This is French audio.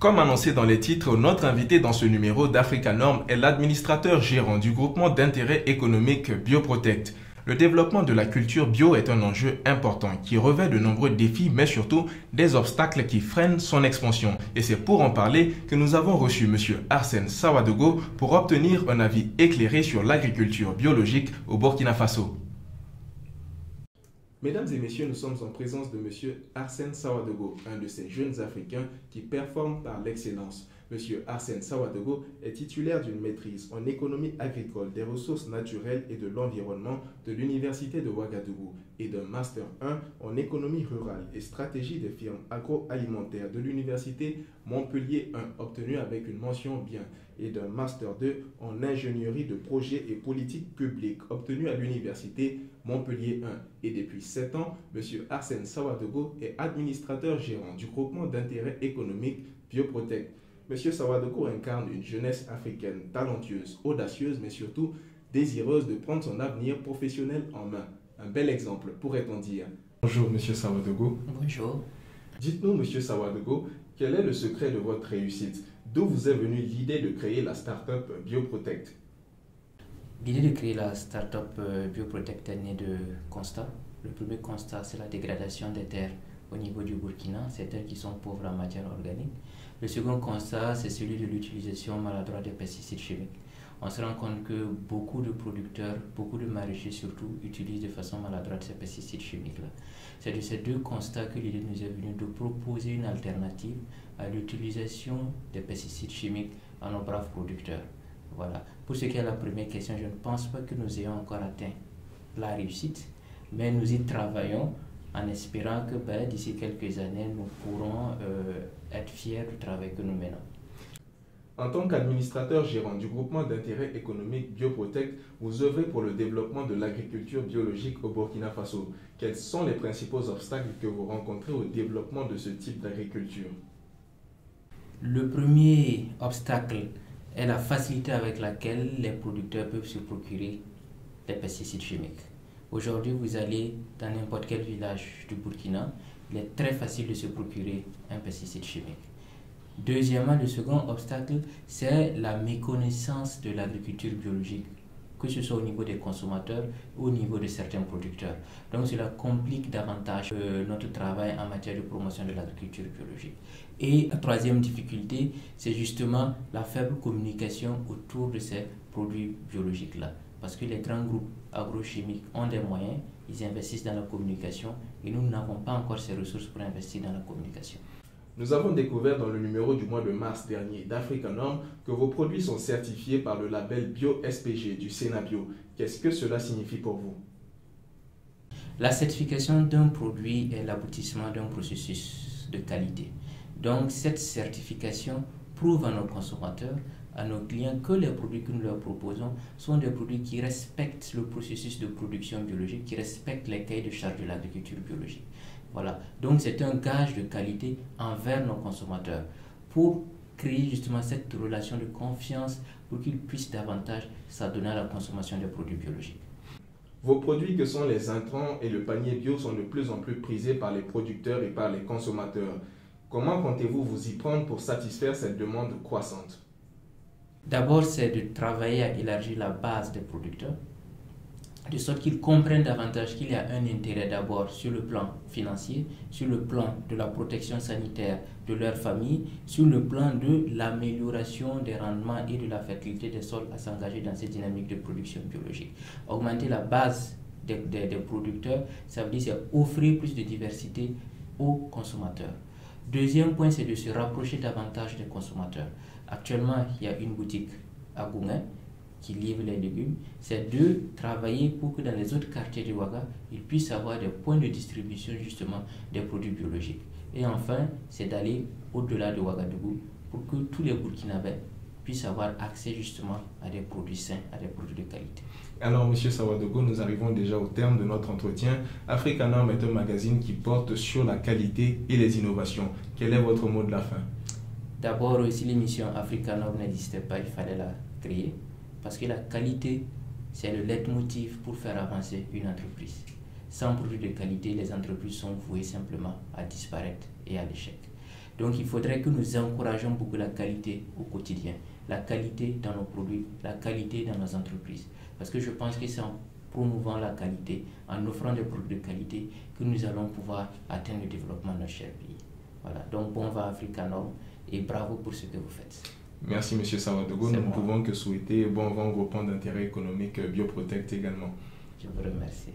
Comme annoncé dans les titres, notre invité dans ce numéro d'Africa Norm est l'administrateur gérant du groupement d'intérêt économique Bioprotect. Le développement de la culture bio est un enjeu important qui revêt de nombreux défis, mais surtout des obstacles qui freinent son expansion. Et c'est pour en parler que nous avons reçu M. Arsène Sawadogo pour obtenir un avis éclairé sur l'agriculture biologique au Burkina Faso. Mesdames et messieurs, nous sommes en présence de M. Arsène Sawadogo, un de ces jeunes Africains qui performent par l'excellence. M. Arsène Sawadogo est titulaire d'une maîtrise en économie agricole, des ressources naturelles et de l'environnement de l'Université de Ouagadougou et d'un Master 1 en économie rurale et stratégie des firmes agroalimentaires de l'Université Montpellier 1, obtenu avec une mention bien, et d'un Master 2 en ingénierie de projets et politique publique, obtenu à l'Université Montpellier 1. Et depuis 7 ans, M. Arsène Sawadogo est administrateur gérant du groupement d'intérêt économique Bioprotect. M. Sawadogo incarne une jeunesse africaine talentueuse, audacieuse, mais surtout désireuse de prendre son avenir professionnel en main. Un bel exemple, pourrait-on dire. Bonjour, M. Sawadogo. Bonjour. Dites-nous, M. Sawadogo, quel est le secret de votre réussite? D'où vous est venue l'idée de créer la start-up Bioprotect? L'idée de créer la start-up Bioprotect est née de constats. Le premier constat, c'est la dégradation des terres au niveau du Burkina, ces terres qui sont pauvres en matière organique. Le second constat, c'est celui de l'utilisation maladroite des pesticides chimiques. On se rend compte que beaucoup de producteurs, beaucoup de maraîchers surtout, utilisent de façon maladroite ces pesticides chimiques-là. C'est de ces deux constats que l'idée nous est venue de proposer une alternative à l'utilisation des pesticides chimiques à nos braves producteurs. Voilà. Pour ce qui est de la première question, je ne pense pas que nous ayons encore atteint la réussite, mais nous y travaillons en espérant que d'ici quelques années, nous pourrons être fiers du travail que nous menons. En tant qu'administrateur gérant du groupement d'intérêt économique Bioprotect, vous œuvrez pour le développement de l'agriculture biologique au Burkina Faso. Quels sont les principaux obstacles que vous rencontrez au développement de ce type d'agriculture? Le premier obstacle est la facilité avec laquelle les producteurs peuvent se procurer des pesticides chimiques. Aujourd'hui, vous allez dans n'importe quel village du Burkina, il est très facile de se procurer un pesticide chimique. Deuxièmement, le second obstacle, c'est la méconnaissance de l'agriculture biologique, que ce soit au niveau des consommateurs ou au niveau de certains producteurs. Donc cela complique davantage notre travail en matière de promotion de l'agriculture biologique. Et la troisième difficulté, c'est justement la faible communication autour de ces produits biologiques-là. Parce que les grands groupes agrochimiques ont des moyens, ils investissent dans la communication et nous n'avons pas encore ces ressources pour investir dans la communication. Nous avons découvert dans le numéro du mois de mars dernier d'Africa Norm que vos produits sont certifiés par le label Bio SPG du Sénabio. Qu'est-ce que cela signifie pour vous? La certification d'un produit est l'aboutissement d'un processus de qualité. Donc cette certification prouve à nos consommateurs, à nos clients, que les produits que nous leur proposons sont des produits qui respectent le processus de production biologique, qui respectent les cahiers de charges de l'agriculture biologique. Voilà, donc c'est un gage de qualité envers nos consommateurs pour créer justement cette relation de confiance pour qu'ils puissent davantage s'adonner à la consommation des produits biologiques. Vos produits que sont les intrants et le panier bio sont de plus en plus prisés par les producteurs et par les consommateurs. Comment comptez-vous vous y prendre pour satisfaire cette demande croissante? D'abord, c'est de travailler à élargir la base des producteurs, de sorte qu'ils comprennent davantage qu'il y a un intérêt d'abord sur le plan financier, sur le plan de la protection sanitaire de leur famille, sur le plan de l'amélioration des rendements et de la fertilité des sols à s'engager dans cette dynamique de production biologique. Augmenter la base des producteurs, ça veut dire c'est offrir plus de diversité aux consommateurs. Deuxième point, c'est de se rapprocher davantage des consommateurs. Actuellement, il y a une boutique à Gouin qui livre les légumes, c'est de travailler pour que dans les autres quartiers de Ouaga, ils puissent avoir des points de distribution justement des produits biologiques. Et enfin, c'est d'aller au-delà de Ouagadougou pour que tous les Burkinabés puissent avoir accès justement à des produits sains, à des produits de qualité. Alors, M. Sawadogo, nous arrivons déjà au terme de notre entretien. Africa Norm est un magazine qui porte sur la qualité et les innovations. Quel est votre mot de la fin? D'abord, si l'émission Africa Norm n'existait pas, il fallait la créer. Parce que la qualité, c'est le leitmotiv pour faire avancer une entreprise. Sans produits de qualité, les entreprises sont vouées simplement à disparaître et à l'échec. Donc il faudrait que nous encouragions beaucoup la qualité au quotidien, la qualité dans nos produits, la qualité dans nos entreprises. Parce que je pense que c'est en promouvant la qualité, en offrant des produits de qualité, que nous allons pouvoir atteindre le développement de notre cher pays. Voilà, donc bon vent Africa Nord et bravo pour ce que vous faites. Merci M. Sawa Dogo. Nous ne pouvons que souhaiter bon vent au groupement d'intérêt économique Bioprotect également. Je vous remercie.